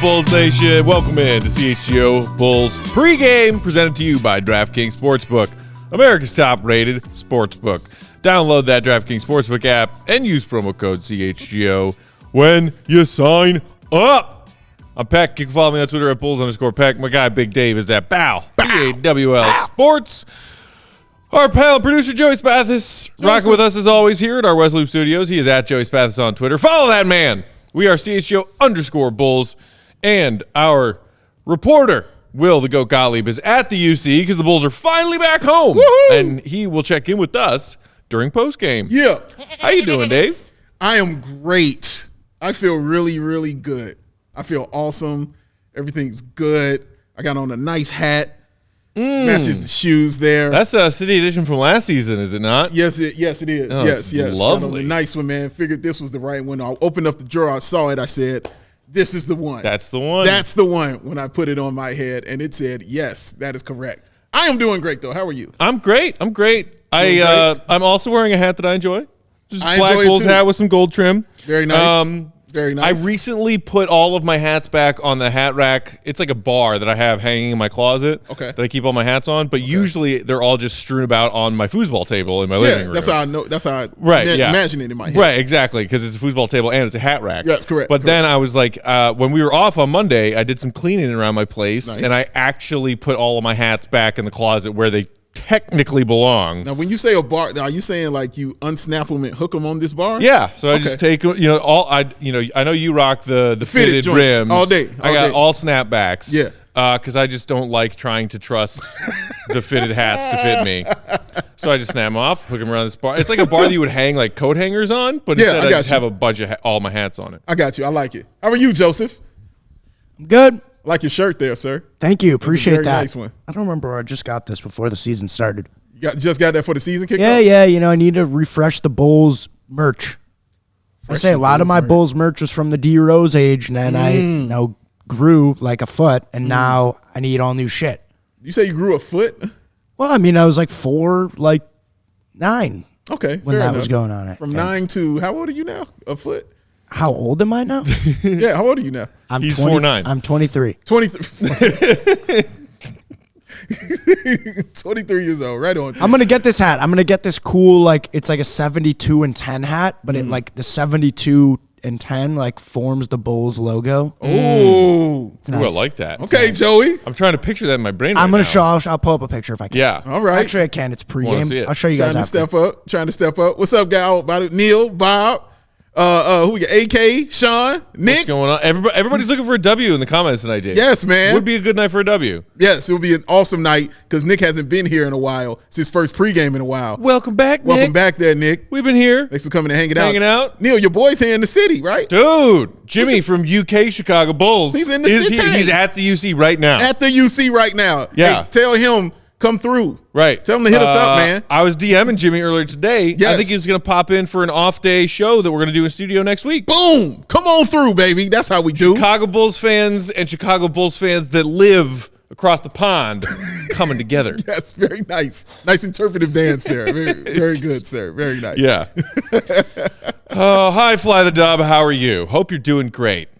Bulls Nation? Welcome in to CHGO Bulls Pregame, presented to you by DraftKings Sportsbook, America's top-rated sportsbook. Download that DraftKings Sportsbook app and use promo code CHGO when you sign up. I'm Peck. You can follow me on Twitter at Bulls_Peck. My guy Big Dave is at BAW, BAWL Sports. Our pal and producer Joey Spathis rocking with us as always here at our West Loop Studios. He is at Joey Spathis on Twitter. Follow that man. We are CHGO_Bulls. And our reporter, Will the Goat Gottlieb, is at the UC because the Bulls are finally back home. Woo-hoo! And he will check in with us during postgame. Yeah. How you doing, Dave? I am great. I feel really, really good. I feel awesome. Everything's good. I got on a nice hat. Matches the shoes there. That's a City Edition from last season, is it not? Yes, it is. Oh, yes. Lovely. Got on a nice one, man. Figured this was the right one. I opened up the drawer. I saw it. I said, this is the one. That's the one. That's the one when I put it on my head, and it said, yes, that is correct. I am doing great, though. How are you? I'm great. I'm also wearing a hat that I enjoy. Just I black enjoy it Bulls too. hat with some gold trim. Very nice. Very nice. I recently put all of my hats back on the hat rack. It's like a bar that I have hanging in my closet that I keep all my hats on. But usually they're all just strewn about on my foosball table in my living room. That's how I know. That's how I imagine it in my head. Right, exactly, because it's a foosball table and it's a hat rack. Yeah, that's correct. But then I was like, when we were off on Monday, I did some cleaning around my place, and I actually put all of my hats back in the closet where they technically belong. Now, when you say a bar, are you saying like you unsnap them and hook them on this bar? Yeah. So I just take, I know you rock the fitted rims all day. I got all snapbacks. Yeah. Because I just don't like trying to trust the fitted hats to fit me. So I just snap them off, hook them around this bar. It's like a bar that you would hang like coat hangers on, but instead I just have a bunch of all my hats on it. I got you. I like it. How are you, Joseph? I'm good. I like your shirt there, sir. Thank you. Appreciate that. Nice one. I don't remember where I just got this before the season started. You just got that for the season kickoff? Yeah. I need to refresh the Bulls merch. I say a lot of my Bulls merch was from the D Rose age, and then I grew like a foot, and now I need all new shit. You say you grew a foot? Well, I mean, I was like 4, like 9. Okay. When that was going on. From 9 to, how old are you now? A foot? How old am I now? Yeah, how old are you now? He's 4'9". I'm 23. 23. 23 years old, right on. I'm going to get this hat. I'm going to get this cool, like, it's like a 72 and 10 hat, but it like the 72 and 10 like forms the Bulls logo. Oh, I like that. Okay, nice. Joey. I'm trying to picture that in my brain. I'm going to show. I'll pull up a picture if I can. Yeah. All right. Actually, I can. It's pregame. I'll show you guys after. Trying to step up. What's up, guy? Neil, Bob, who we got? AK, Sean, Nick. What's going on? Everybody's looking for a W in the comments tonight, Jay. Yes, man. Would be a good night for a W. Yes, it would be an awesome night because Nick hasn't been here in a while. It's his first pregame in a while. Welcome back, Nick. Welcome back there, Nick. We've been here. Thanks for coming and hanging out. Neil, your boy's here in the city, right? Dude, Jimmy from UK Chicago Bulls. He's in the city. He's at the UC right now. At the UC right now. Yeah. Hey, tell him come through. Right. Tell him to hit us up, man. I was DMing Jimmy earlier today. Yes. I think he's going to pop in for an off-day show that we're going to do in studio next week. Boom. Come on through, baby. That's how we do. Chicago Bulls fans and Chicago Bulls fans that live across the pond coming together. Yes, very nice. Nice interpretive dance there. Very good, sir. Very nice. Yeah. Hi, Fly the Dub. How are you? Hope you're doing great.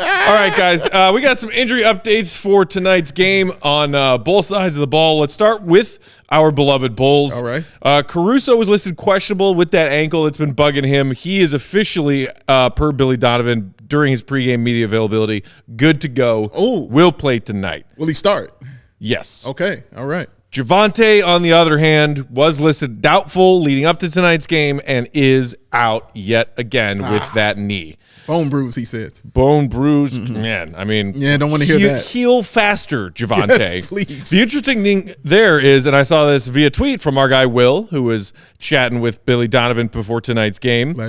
All right, guys, we got some injury updates for tonight's game on both sides of the ball. Let's start with our beloved Bulls. All right. Caruso was listed questionable with that ankle. It's been bugging him. He is officially, per Billy Donovan, during his pregame media availability, good to go. Oh. Will play tonight. Will he start? Yes. Okay. All right. Javonte, on the other hand, was listed doubtful leading up to tonight's game and is out yet again with that knee. Bone bruise, he says. Bone bruise, man. I mean, yeah, don't want to hear that. Heal faster, Javonte. Yes, please. The interesting thing there is, and I saw this via tweet from our guy Will, who was chatting with Billy Donovan before tonight's game,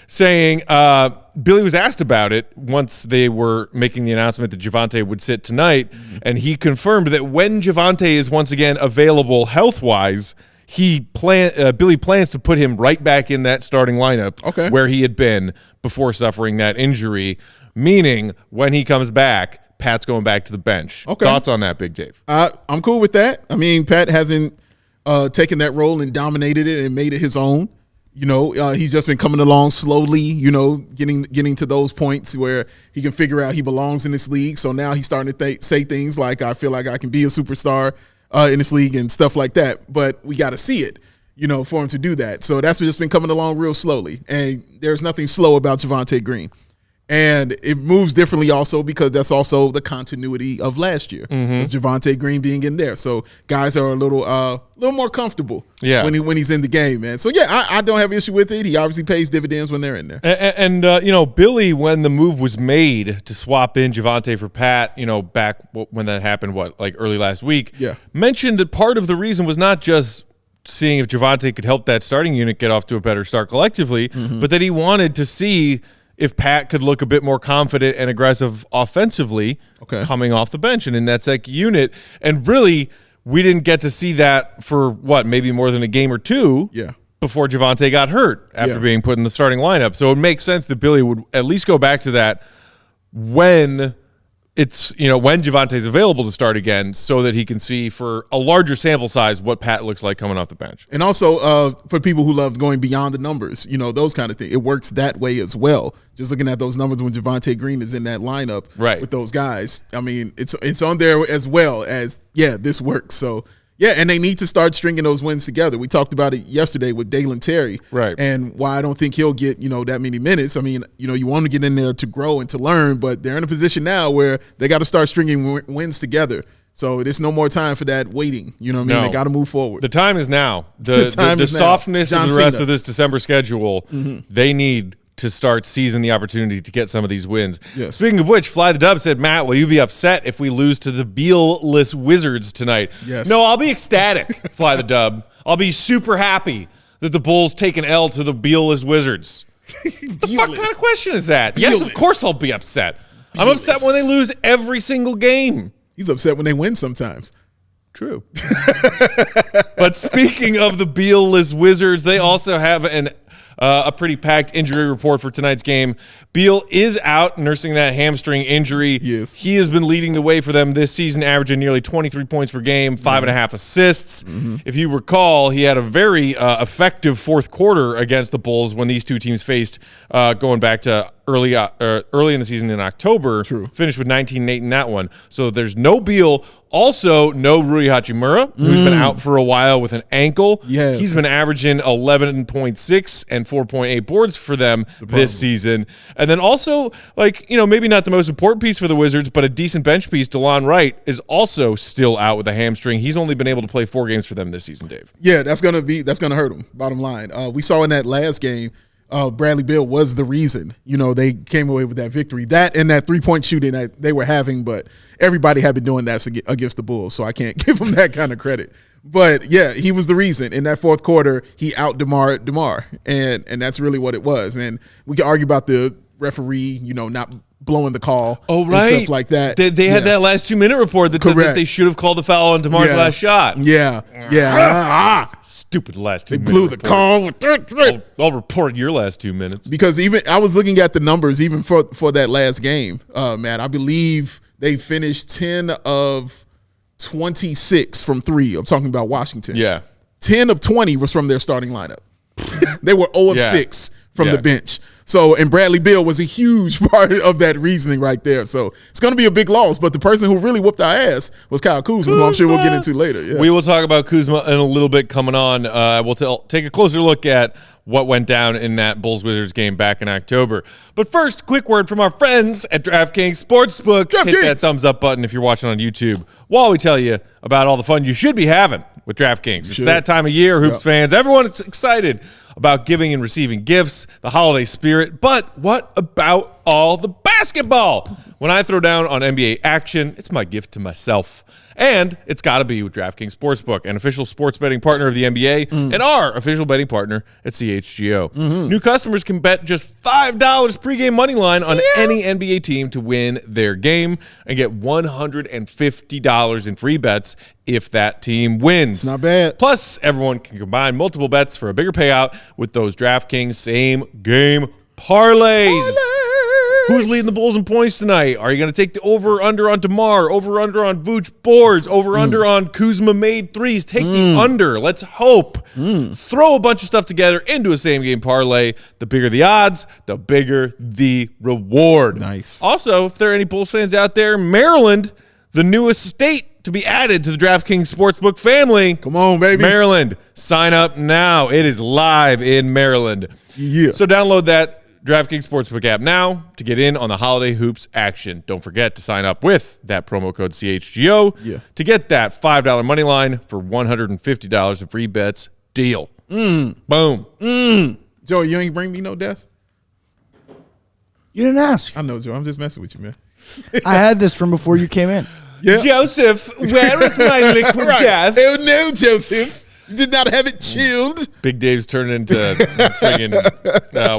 saying Billy was asked about it once they were making the announcement that Javonte would sit tonight, and he confirmed that when Javonte is once again available health-wise, Billy plans to put him right back in that starting lineup where he had been before suffering that injury, meaning when he comes back, Pat's going back to the bench. Thoughts on that, Big Dave? I'm cool with that. I mean, Pat hasn't taken that role and dominated it and made it his own. He's just been coming along slowly, getting to those points where he can figure out he belongs in this league. So now he's starting to say things like, I feel like I can be a superstar in this league and stuff like that. But we got to see it, for him to do that. So that's just been coming along real slowly. And there's nothing slow about Javonte Green. And it moves differently also because that's also the continuity of last year, with Javonte Green being in there. So guys are a little more comfortable when he's in the game, man. So, I don't have an issue with it. He obviously pays dividends when they're in there. And Billy, when the move was made to swap in Javonte for Pat, back when that happened, early last week, mentioned that part of the reason was not just seeing if Javonte could help that starting unit get off to a better start collectively, but that he wanted to see if Pat could look a bit more confident and aggressive offensively coming off the bench and in that second unit. And really, we didn't get to see that for, maybe more than a game or two before Javonte got hurt after being put in the starting lineup. So it makes sense that Billy would at least go back to that when it's, when Javonte's available to start again so that he can see for a larger sample size what Pat looks like coming off the bench. And also for people who love going beyond the numbers, those kind of things, it works that way as well. Just looking at those numbers when Javonte Green is in that lineup with those guys, I mean, it's on there as well as, this works. So, and they need to start stringing those wins together. We talked about it yesterday with Dalen Terry, and why I don't think he'll get, that many minutes. I mean, you want to get in there to grow and to learn, but they're in a position now where they got to start stringing wins together. So there's no more time for that waiting. You know what I mean? They got to move forward. The time is now. The softness of the rest of this December schedule, they need to start seizing the opportunity to get some of these wins. Speaking of which, Fly the Dub said, Matt, will you be upset if we lose to the Beal-less Wizards tonight? No, I'll be ecstatic, Fly the Dub. I'll be super happy that the Bulls take an L to the Beal-less Wizards. What the fuck kind of question is that? Beal-less. Yes, of course I'll be upset. Beal-less. I'm upset when they lose every single game. He's upset when they win sometimes. True. But speaking of the Beal-less Wizards, they also have a pretty packed injury report for tonight's game. Beal is out, nursing that hamstring injury. Yes. He has been leading the way for them this season, averaging nearly 23 points per game, 5.5 assists. If you recall, he had a very effective fourth quarter against the Bulls when these two teams faced, going back to early in the season in October. True. Finished with 19 and 8 in that one. So there's no Beal. Also, no Rui Hachimura, who's been out for a while with an ankle. Yes. He's been averaging 11.6 and 4.8 boards for them this season. And then also, maybe not the most important piece for the Wizards, but a decent bench piece, DeLon Wright, is also still out with a hamstring. He's only been able to play 4 games for them this season, Dave. Yeah, that's gonna hurt him, bottom line. We saw in that last game, Bradley Beal was the reason, they came away with that victory. That and that 3-point shooting that they were having, but everybody had been doing that against the Bulls, so I can't give him that kind of credit. But, he was the reason. In that fourth quarter, he out DeMar, and that's really what it was. And we can argue about the referee, not blowing the call and stuff like that. They had that last 2-minute report that said that they should have called the foul on DeMar's last shot. Stupid last 2 minutes. They blew the call. I'll report your last 2 minutes. Because even I was looking at the numbers even for that last game, Matt. I believe they finished 10 of 26 from 3. I'm talking about Washington. 10 of 20 was from their starting lineup. They were 0 of 6 from the bench. So, and Bradley Beal was a huge part of that reasoning right there. So, it's going to be a big loss. But the person who really whooped our ass was Kyle Kuzma, who I'm sure we'll get into later. Yeah. We will talk about Kuzma in a little bit coming on. We'll take a closer look at what went down in that Bulls-Wizards game back in October. But first, quick word from our friends at DraftKings Sportsbook. Hit that thumbs up button if you're watching on YouTube while we tell you about all the fun you should be having with DraftKings. It's that time of year, Hoops fans. Everyone's excited about giving and receiving gifts, the holiday spirit. But what about all the basketball? When I throw down on NBA action, it's my gift to myself. And it's got to be with DraftKings Sportsbook, an official sports betting partner of the NBA and our official betting partner at CHGO. New customers can bet just $5 pregame money line on any NBA team to win their game and get $150 in free bets if that team wins. Not bad. Plus, everyone can combine multiple bets for a bigger payout with those DraftKings same game parlays. Who's leading the Bulls in points tonight? Are you going to take the over-under on DeMar, over-under on Vooch boards, over-under on Kuzma made threes? Take the under. Let's hope. Throw a bunch of stuff together into a same-game parlay. The bigger the odds, the bigger the reward. Nice. Also, if there are any Bulls fans out there, Maryland, the newest state to be added to the DraftKings Sportsbook family. Come on, baby. Maryland, sign up now. It is live in Maryland. Yeah. So download that DraftKings Sportsbook app now to get in on the holiday hoops action. Don't forget to sign up with that promo code CHGO to get that $5 money line for $150 of free bets deal. Boom. Joe, you ain't bring me no death? You didn't ask. I know, Joe. I'm just messing with you, man. I had this from before you came in. Yeah. Joseph, where is my liquid death? Oh, no, Joseph. You did not have it chilled. Big Dave's turning into friggin'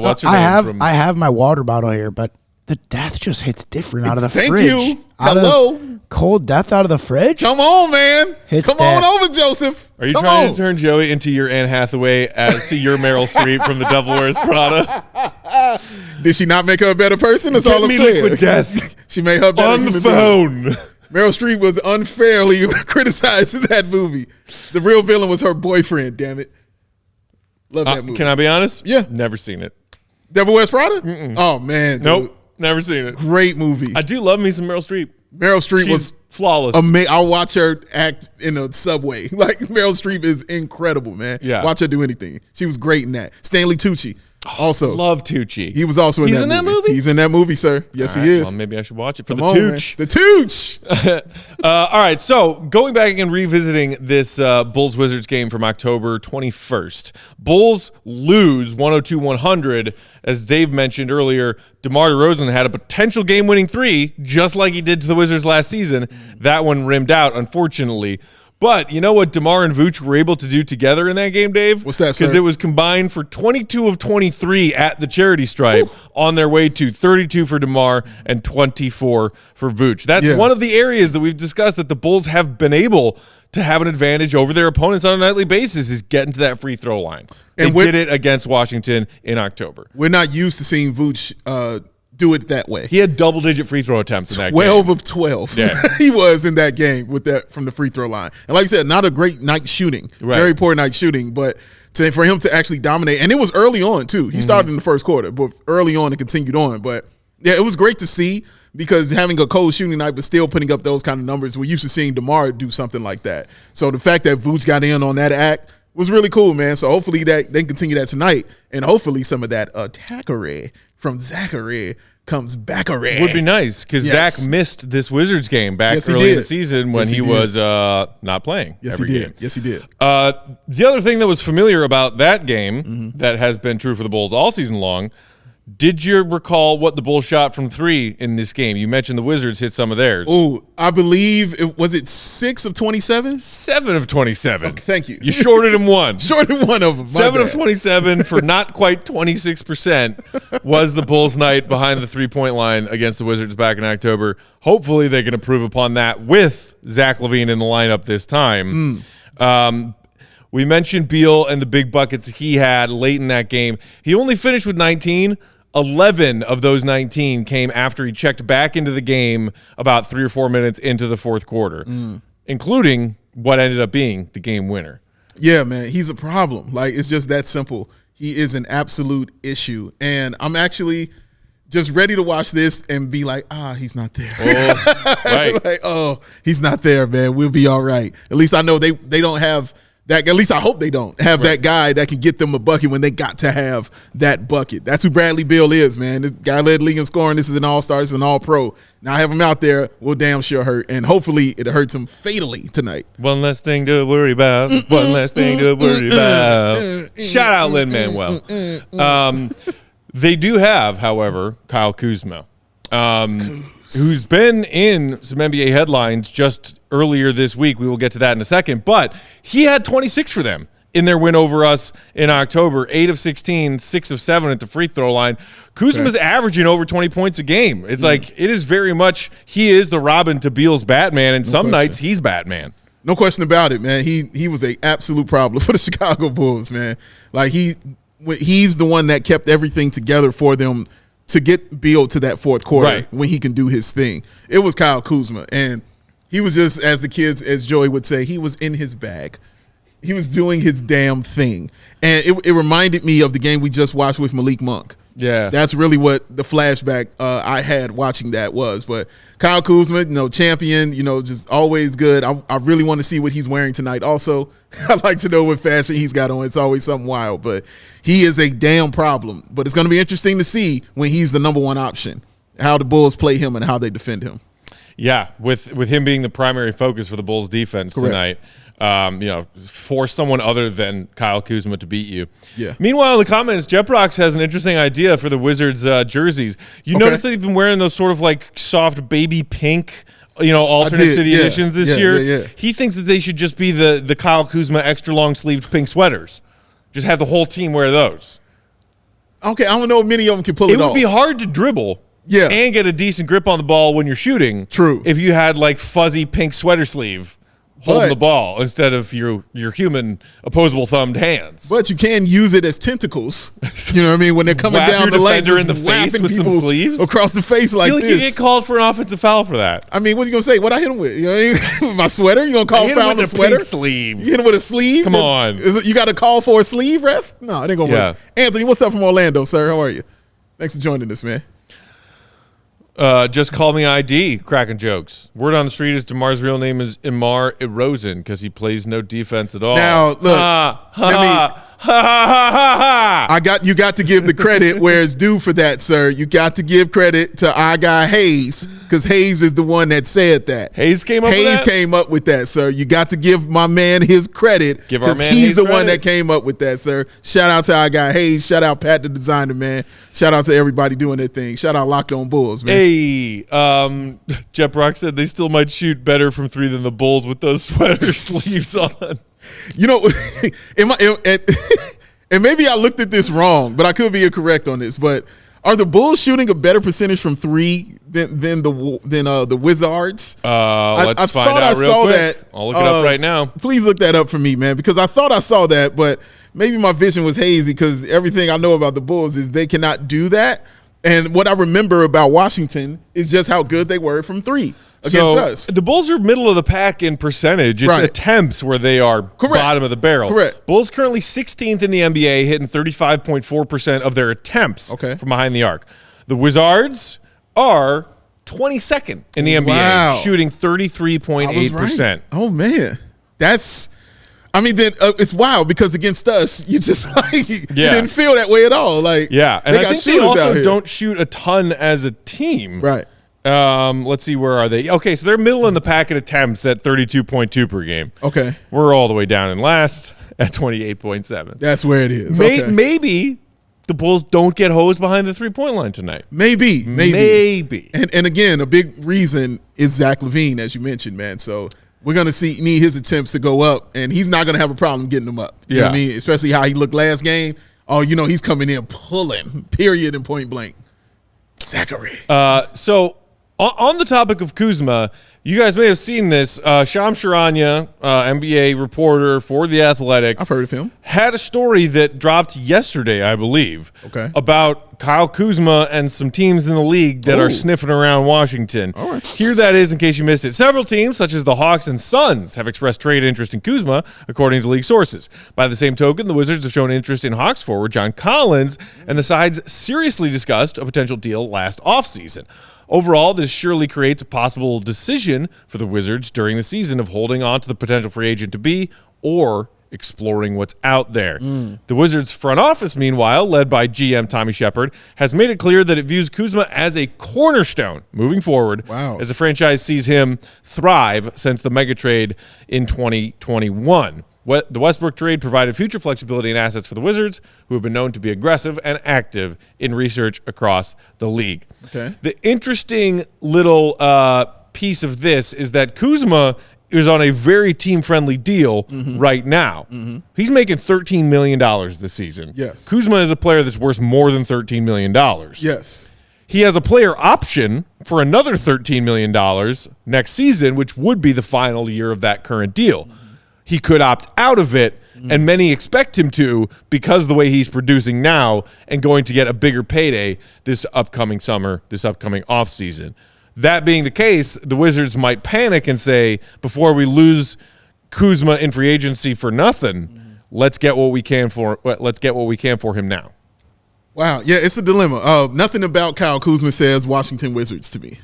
what's her name? I have my water bottle here, but the death just hits different out of the Thank fridge. you. Hello. Cold death out of the fridge? Come on, man. Hits Come on death. over, Joseph. Are you Come trying on. to turn Joey into your Anne Hathaway as to your Meryl Streep from The Devil Wears Prada? Did she not make her a better person? That's all I'm me saying. liquid death. She made her a better On the human being. phone. Meryl Streep was unfairly criticized in that movie. The real villain was her boyfriend, damn it. Love that movie. Can I be honest? Yeah. Never seen it. Devil Wears Prada? Oh, man. Dude. Nope. Never seen it. Great movie. I do love me some Meryl Streep. Meryl Streep She's was flawless. amazing. I'll watch her act in a subway. Like, Meryl Streep is incredible, man. Yeah. Watch her do anything. She was great in that. Stanley Tucci also. Love Tucci. He was also in He's that in movie. that movie? He's in that movie, sir. Yes, All he right, is. Well, maybe I should watch it for Come the on, Tooch. man. The Tooch. All right, so going back and revisiting this Bulls-Wizards game from October 21st. Bulls lose 102-100. As Dave mentioned earlier, DeMar DeRozan had a potential game-winning three, just like he did to the Wizards last season. That one rimmed out, unfortunately. But you know what DeMar and Vooch were able to do together in that game, Dave? What's that, sir? Because it was combined for 22 of 23 at the charity stripe on their way to 32 for DeMar and 24 for Vooch. That's one of the areas that we've discussed that the Bulls have been able to have an advantage over their opponents on a nightly basis is getting to that free throw line. They did it against Washington in October. We're not used to seeing Vooch do it that way. He had double-digit free throw attempts in that game. 12 of 12. Yeah. He was in that game with that from the free throw line. And like I said, not a great night shooting. Right. Very poor night shooting, but for him to actually dominate, and it was early on too. He started in the first quarter, but early on and continued on. But yeah, it was great to see because having a cold shooting night but still putting up those kind of numbers, we're used to seeing DeMar do something like that. So the fact that Vooch got in on that act was really cool, man. So hopefully that they can continue that tonight, and hopefully some of that attackery from Zachary comes back around. Would be nice because Zach missed this Wizards game back early in the season when he was not playing every game. Yes, he did. The other thing that was familiar about that game that has been true for the Bulls all season long, did you recall what the Bulls shot from three in this game? You mentioned the Wizards hit some of theirs. Oh, I believe was it 6 of 27? 7 of 27. Okay, thank you. You shorted him one. Shorted one of them. 7 of 27 for not quite 26% was the Bulls' night behind the three-point line against the Wizards back in October. Hopefully they can improve upon that with Zach LaVine in the lineup this time. We mentioned Beal and the big buckets he had late in that game. He only finished with 19. 11 of those 19 came after he checked back into the game about 3 or 4 minutes into the fourth quarter, including what ended up being the game winner. Yeah, man, he's a problem. Like, it's just that simple. He is an absolute issue. And I'm actually just ready to watch this and be like, he's not there. Oh, right. Like, he's not there, man. We'll be all right. At least I know they don't have that. At least I hope they don't have that guy that can get them a bucket when they got to have that bucket. That's who Bradley Beal is, man. This guy led the league in scoring. This is an all-star. This is an all-pro. Now I have him out there. Will damn sure hurt. And hopefully it hurts him fatally tonight. One less thing to worry about. One less thing to worry about. Shout out Lin-Manuel. They do have, however, Kyle Kuzma, who's been in some NBA headlines just earlier this week. We will get to that in a second. But he had 26 for them in their win over us in October. 8 of 16, 6 of 7 at the free throw line. Kuzma's averaging over 20 points a game. It's like it is very much he is the Robin to Beal's Batman, and some nights he's Batman. No question about it, man. He was an absolute problem for the Chicago Bulls, man. Like he's the one that kept everything together for them to get Beal to that fourth quarter Right. when he can do his thing. It was Kyle Kuzma, and he was just, as the kids, as Joey would say, he was in his bag. He was doing his damn thing. And it reminded me of the game we just watched with Malik Monk. Yeah. That's really what the flashback I had watching that was. But Kyle Kuzma, champion, just always good. I really want to see what he's wearing tonight also. I'd like to know what fashion he's got on. It's always something wild. But he is a damn problem. But it's going to be interesting to see when he's the number one option, how the Bulls play him and how they defend him. Yeah, with him being the primary focus for the Bulls defense Correct. tonight, force someone other than Kyle Kuzma to beat you. Yeah. Meanwhile, in the comments, Jeprox has an interesting idea for the Wizards jerseys. You notice that they've been wearing those sort of like soft baby pink, alternate city editions this year. Yeah. He thinks that they should just be the Kyle Kuzma extra long sleeved pink sweaters. Just have the whole team wear those. Okay, I don't know if many of them can pull it off. It would be hard to dribble. Yeah. And get a decent grip on the ball when you're shooting. True. If you had like fuzzy pink sweater sleeve holding But- the ball instead of your human opposable thumbed hands. But you can use it as tentacles. You know what I mean? When they're coming Whap down your the lane, defender just in the face whapping with some people sleeves? across the face I like feel like you this. get called for an offensive foul for that. I mean, what are you gonna say? What I hit him with? You know what I mean? My sweater? You gonna call Hit him foul on the with a sweater? pink sleeve. You hit him with a sleeve? Come on. You got to call for a sleeve, ref? No, it ain't gonna Yeah. work. Anthony, what's up from Orlando, sir? How are you? Thanks for joining us, man. Just call me ID, cracking jokes. Word on the street is DeMar's real name is DeMar DeRozan because he plays no defense at all. Now, look, you got to give the credit where it's due for that, sir. You got to give credit to our guy Hayes, because Hayes is the one that said that. Hayes came up with Hayes that? came up with that, sir. You got to give my man his credit, Give our because man he's Hayes the one credit. that came up with that, sir. Shout out to our guy Hayes. Shout out Pat the designer, man. Shout out to everybody doing their thing. Shout out Locked On Bulls, man. Hey, Jeff Rock said they still might shoot better from three than the Bulls with those sweater sleeves on. You know, and maybe I looked at this wrong, but I could be incorrect on this. But are the Bulls shooting a better percentage from three than the Wizards? Let's find thought out I real saw quick. that. I'll look it up right now. Please look that up for me, man, because I thought I saw that, but maybe my vision was hazy because everything I know about the Bulls is they cannot do that. And what I remember about Washington is just how good they were from three against us. The Bulls are middle of the pack in percentage. It's Right. attempts where they are bottom of the barrel. Correct. Bulls currently 16th in the NBA, hitting 35.4% of their attempts from behind the arc. The Wizards are 22nd in the NBA, Wow. shooting I was 33.8%. right. Oh, man. It's wild because against us, you just you didn't feel that way at all. Yeah, and they I got think they shooters out also here. don't shoot a ton as a team. Right. Let's see, where are they? Okay, so they're middle in the pack at attempts at 32.2 per game. Okay. We're all the way down in last at 28.7. That's where it is. Maybe the Bulls don't get hosed behind the three-point line tonight. Maybe. Maybe. And again, a big reason is Zach LaVine, as you mentioned, man. So we're going to need his attempts to go up, and he's not going to have a problem getting them up. You know what I mean? Especially how he looked last game. Oh, he's coming in pulling, period, and point blank. Zachary. So on the topic of Kuzma, you guys may have seen this. Shams Charania, NBA reporter for The Athletic. I've heard of him. Had a story that dropped yesterday, I believe, Okay. about Kyle Kuzma and some teams in the league that are sniffing around Washington. All right. Here that is, in case you missed it. Several teams, such as the Hawks and Suns, have expressed trade interest in Kuzma, according to league sources. By the same token, the Wizards have shown interest in Hawks forward John Collins, and the sides seriously discussed a potential deal last offseason. Overall, this surely creates a possible decision for the Wizards during the season of holding on to the potential free agent to be or exploring what's out there. The Wizards front office, meanwhile, led by GM Tommy Shepard, has made it clear that it views Kuzma as a cornerstone moving forward as the franchise sees him thrive since the mega trade in 2021. The Westbrook trade provided future flexibility and assets for the Wizards, who have been known to be aggressive and active in research across the league. Okay. The interesting little piece of this is that Kuzma is on a very team-friendly deal right now. He's making $13 million this season. Yes. Kuzma is a player that's worth more than $13 million. Yes. He has a player option for another $13 million next season, which would be the final year of that current deal. He could opt out of it, and many expect him to because of the way he's producing now and going to get a bigger payday this upcoming summer, this upcoming offseason. That being the case, the Wizards might panic and say, before we lose Kuzma in free agency for nothing, let's get what we can for him now. Wow, yeah, it's a dilemma. Nothing about Kyle Kuzma says Washington Wizards to me.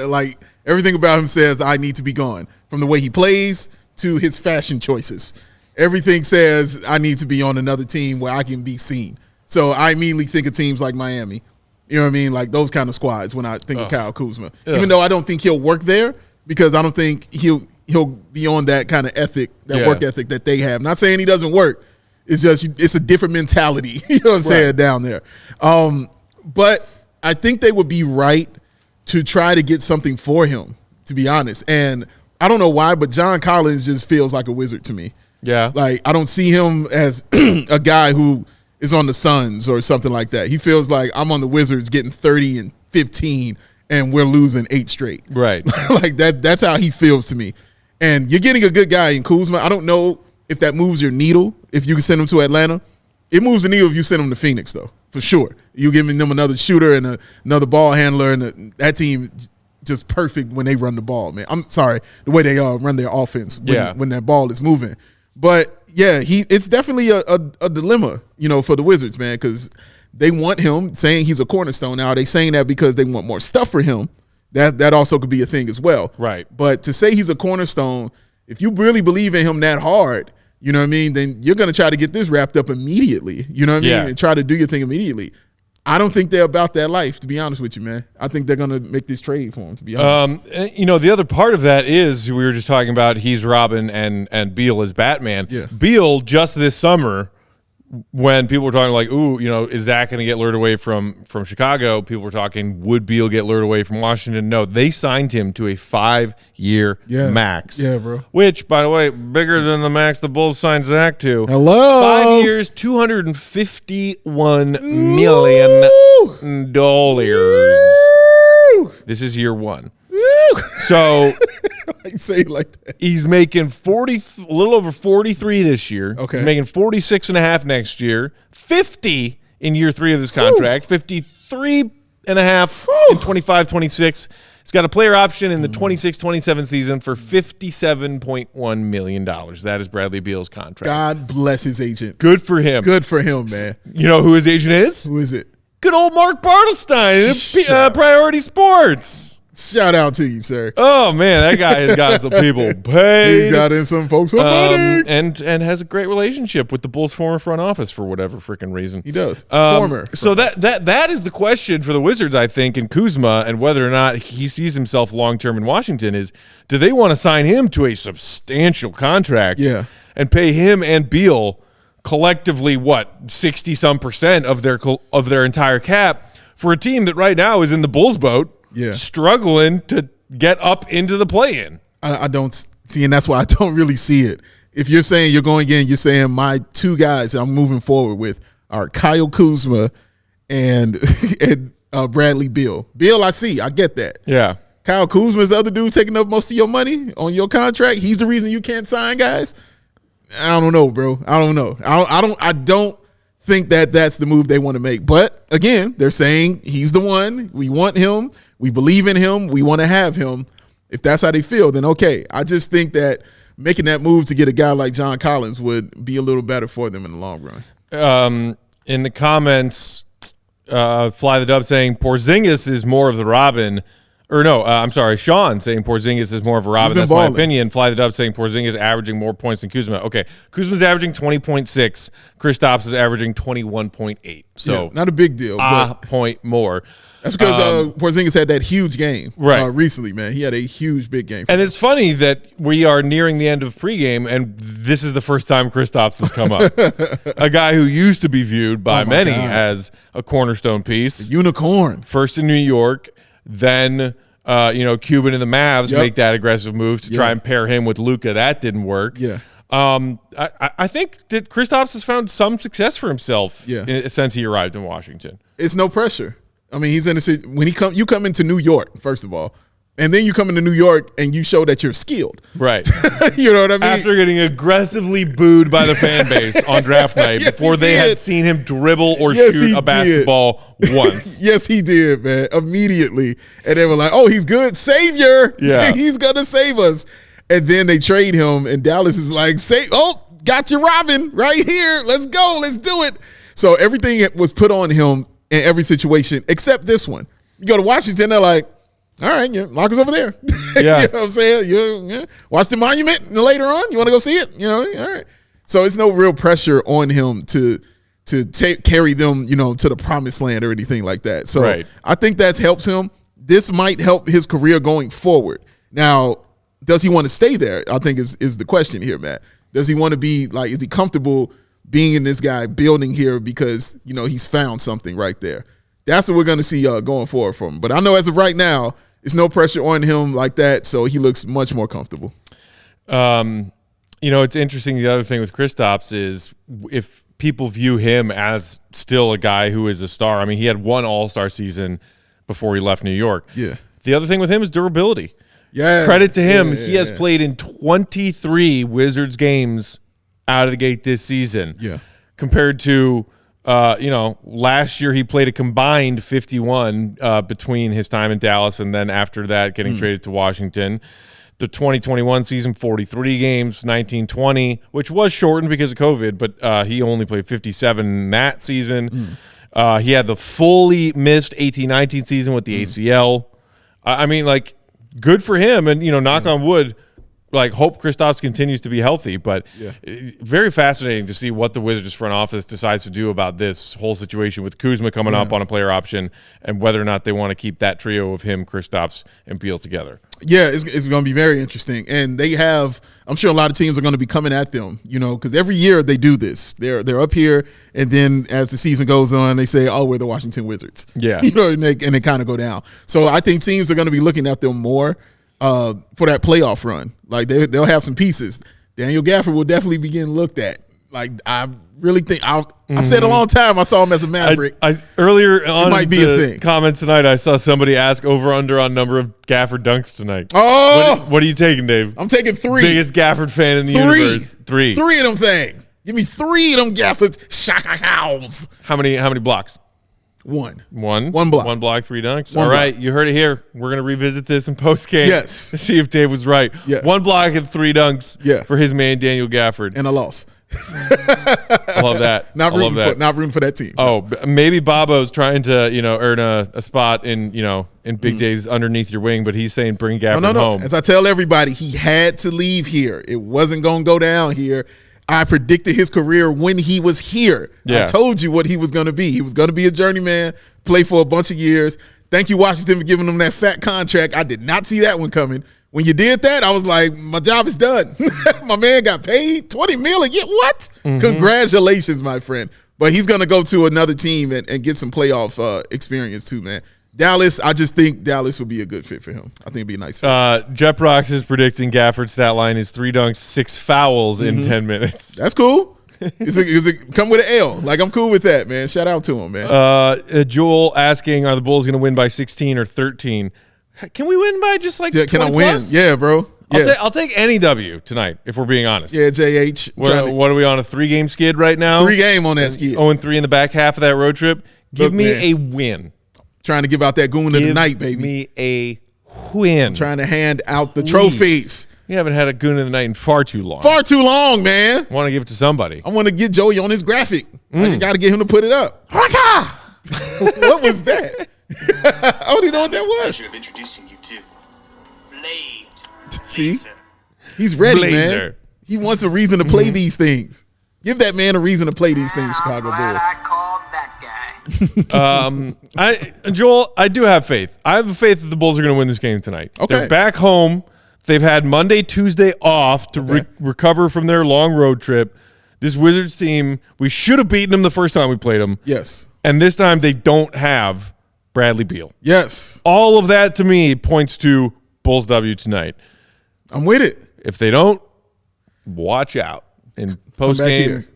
Like, everything about him says I need to be gone. From the way he plays to his fashion choices. Everything says I need to be on another team where I can be seen. So I immediately think of teams like Miami. You know what I mean? Like those kind of squads when I think of Kyle Kuzma. Even though I don't think he'll work there because I don't think he'll be on that kind of ethic, that work ethic that they have. Not saying he doesn't work. It's just it's a different mentality, you know what I'm saying, down there. But I think they would be right to try to get something for him, to be honest. And I don't know why, but John Collins just feels like a Wizard to me. Yeah. Like, I don't see him as a guy who is on the Suns or something like that. He feels like I'm on the Wizards getting 30 and 15 and we're losing 8 straight. Right. Like, that's how he feels to me. And you're getting a good guy in Kuzma. I don't know if that moves your needle, if you can send him to Atlanta. It moves the needle if you send him to Phoenix, though, for sure. You're giving them another shooter and another ball handler, and that team just perfect when they run the ball, man. I'm sorry, the way they run their offense when that ball is moving. But, yeah, it's definitely a dilemma, you know, for the Wizards, man, because they want him, saying he's a cornerstone. Now, are they saying that because they want more stuff for him? That also could be a thing as well. Right. But to say he's a cornerstone, if you really believe in him that hard, you know what I mean, then you're going to try to get this wrapped up immediately, you know what I mean, and try to do your thing immediately. I don't think they're about that life, to be honest with you, man. I think they're going to make this trade for him, to be honest. You know, the other part of that is we were just talking about he's Robin and Beal is Batman. Yeah. Beal, just this summer, when people were talking like, ooh, you know, is Zach going to get lured away from Chicago? People were talking, would Beal get lured away from Washington? No, they signed him to a 5-year max. Yeah, bro. Which, by the way, bigger than the max the Bulls signed Zach to. Hello. 5 years, $251 million. This is year 1. So I say it like that. He's making a little over 43 this year. Okay. He's making 46.5 next year. 50 in year 3 of this contract. 53.5 in 25-26. He's got a player option in the 26-27 season for $57.1 million. That is Bradley Beal's contract. God bless his agent. Good for him. Good for him, man. You know who his agent is? Who is it? Good old Mark Bartelstein, Priority Sports. Shout out to you, sir. Oh, man, that guy has gotten some people paid. He got in some folks some money. And has a great relationship with the Bulls' former front office for whatever freaking reason. He does. Former. So that is the question for the Wizards, I think, in Kuzma, and whether or not he sees himself long-term in Washington is, do they want to sign him to a substantial contract and pay him and Beal collectively, 60-some% of their entire cap for a team that right now is in the Bulls' boat? Yeah, struggling to get up into the play-in. I don't see, and that's why I don't really see it. If you're saying you're going in, you're saying my 2 guys I'm moving forward with are Kyle Kuzma and Bradley Beal. Beal, I get that. Yeah. Kyle Kuzma's the other dude taking up most of your money on your contract. He's the reason you can't sign guys. I don't know, bro. I don't know. I don't think that's the move they want to make. But again, they're saying he's the one. We want him. We believe in him. We want to have him. If that's how they feel, then okay. I just think that making that move to get a guy like John Collins would be a little better for them in the long run. In the comments, Fly the Dub saying Porzingis is more of the Robin. Or no, I'm sorry, Sean saying Porzingis is more of a Robin. That's balling. My opinion. Fly the Dub saying Porzingis averaging more points than Kuzma. Okay, Kuzma's averaging 20.6. Kristaps is averaging 21.8. So not a big deal. A point more. That's because Porzingis had that huge game recently, man. He had a huge, big game. And it's funny that we are nearing the end of pregame, and this is the first time Kristaps has come up. A guy who used to be viewed by many as a cornerstone piece. A unicorn. First in New York, then Cuban and the Mavs make that aggressive move to try and pair him with Luka. That didn't work. Yeah. I think that Kristaps has found some success for himself since he arrived in Washington. It's no pressure. I mean, he's in when you come into New York. First of all, And then you come into New York and you show that you're skilled. Right. You know what I mean? After getting aggressively booed by the fan base on draft night Yes, before he they did. had seen him dribble or Yes, shoot he a basketball once. Yes, he did, man. Immediately. And they were like, oh, he's good. Savior. Yeah. He's going to save us. And then they trade him, and Dallas is like, got you, Robin, right here. Let's go. Let's do it. So everything was put on him in every situation except this one. You go to Washington, they're like, all right, your locker's over there. Yeah. You know what I'm saying? Watch the monument later on. You want to go see it? All right. So it's no real pressure on him to carry them, to the promised land or anything like that. So right. I think that helps him. This might help his career going forward. Now, does he want to stay there? I think is the question here, Matt. Does he want to be like, is he comfortable being in this guy building here because, he's found something right there? That's what we're going to see going forward from him. But I know as of right now, there's no pressure on him like that, so he looks much more comfortable. It's interesting. The other thing with Kristaps is if people view him as still a guy who is a star. I mean, he had one All-Star season before he left New York. Yeah. The other thing with him is durability. Yeah. Credit to him. Yeah, he has played in 23 Wizards games out of the gate this season. Yeah. Compared to last year he played a combined 51 between his time in Dallas and then after that getting traded to Washington. The 2021 season, 43 games, 19-20, which was shortened because of COVID, but he only played 57 in that season. He had the fully missed 18-19 season with the ACL. Good for him, and knock on wood. Hope Kristaps continues to be healthy, but very fascinating to see what the Wizards front office decides to do about this whole situation with Kuzma coming up on a player option and whether or not they want to keep that trio of him, Kristaps, and Beal together. Yeah, it's going to be very interesting. And I'm sure a lot of teams are going to be coming at them, because every year they do this. They're up here, and then as the season goes on, they say, oh, we're the Washington Wizards. Yeah. And they kind of go down. So I think teams are going to be looking at them more for that playoff run. Like they'll have some pieces. Daniel Gafford will definitely be getting looked at. Like I really think I've said a long time I saw him as a Maverick. Earlier on might be a thing. Comments tonight, I saw somebody ask over under on number of Gafford dunks tonight. Oh, what are you taking, Dave? I'm taking 3. Biggest Gafford fan in the universe. 3 of them things. Give me 3 of them Gaffords. Shaka cows. How many blocks? 1 block. 1 block, 3 dunks. All right, you heard it here. We're going to revisit this in postgame. Yes. To see if Dave was right. Yeah. 1 block and 3 dunks for his man, Daniel Gafford. And a loss. I love that. Not rooting for that team. Oh, maybe Bobo's trying to, earn a spot in Big Dave's underneath your wing, but he's saying bring Gafford home. As I tell everybody, he had to leave here. It wasn't going to go down here. I predicted his career when he was here. Yeah. I told you what he was going to be. He was going to be a journeyman, play for a bunch of years. Thank you, Washington, for giving him that fat contract. I did not see that one coming. When you did that, I was like, my job is done. My man got paid $20 million. Yeah, what? Congratulations, my friend. But he's going to go to another team and get some playoff experience too, man. Dallas, I just think Dallas would be a good fit for him. I think it'd be a nice fit. Jeprox is predicting Gafford's stat line is 3 dunks, 6 fouls in 10 minutes. That's cool. Come with an L. Like, I'm cool with that, man. Shout out to him, man. Joel asking, are the Bulls going to win by 16 or 13? Can we win by just 20 Can I win? Plus? Yeah, bro. Yeah. I'll take any W tonight, if we're being honest. Yeah, JH. What are we on, a 3-game skid right now? 3-game on that skid. 0-3 in the back half of that road trip. Give me a win. Trying to give out that goon of the night, baby. Give me a win. Trying to hand out the trophies. We haven't had a goon of the night in far too long. Far too long, man. I want to give it to somebody. I want to get Joey on his graphic. I got to get him to put it up. What was that? I don't even know what that was. Pleasure of introducing you to Blade. See? He's ready, Blazer. man. He wants a reason to play these things. Give that man a reason to play these things, Chicago Bulls. I called that guy. Joel, I do have faith. I have faith that the Bulls are going to win this game tonight. Okay. They're back home. They've had Monday, Tuesday off to recover from their long road trip. This Wizards team, we should have beaten them the first time we played them. Yes. And this time they don't have Bradley Beal. Yes. All of that to me points to Bulls W tonight. I'm with it. If they don't, watch out. In post-game,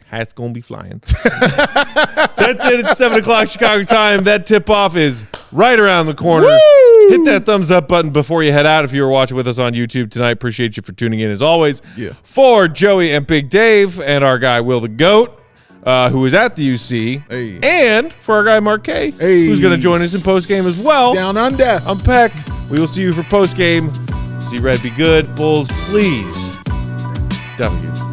hat's going to be flying. That's it. It's 7 o'clock Chicago time. That tip-off is right around the corner. Woo! Hit that thumbs up button before you head out if you were watching with us on YouTube tonight. Appreciate you for tuning in as always. Yeah. For Joey and Big Dave and our guy Will the Goat, who is at the UC, Hey. and for our guy Mark K, Hey. who's going to join us in postgame as well. Down under. I'm Peck. We will see you for postgame. See Red be good. Bulls, please. W.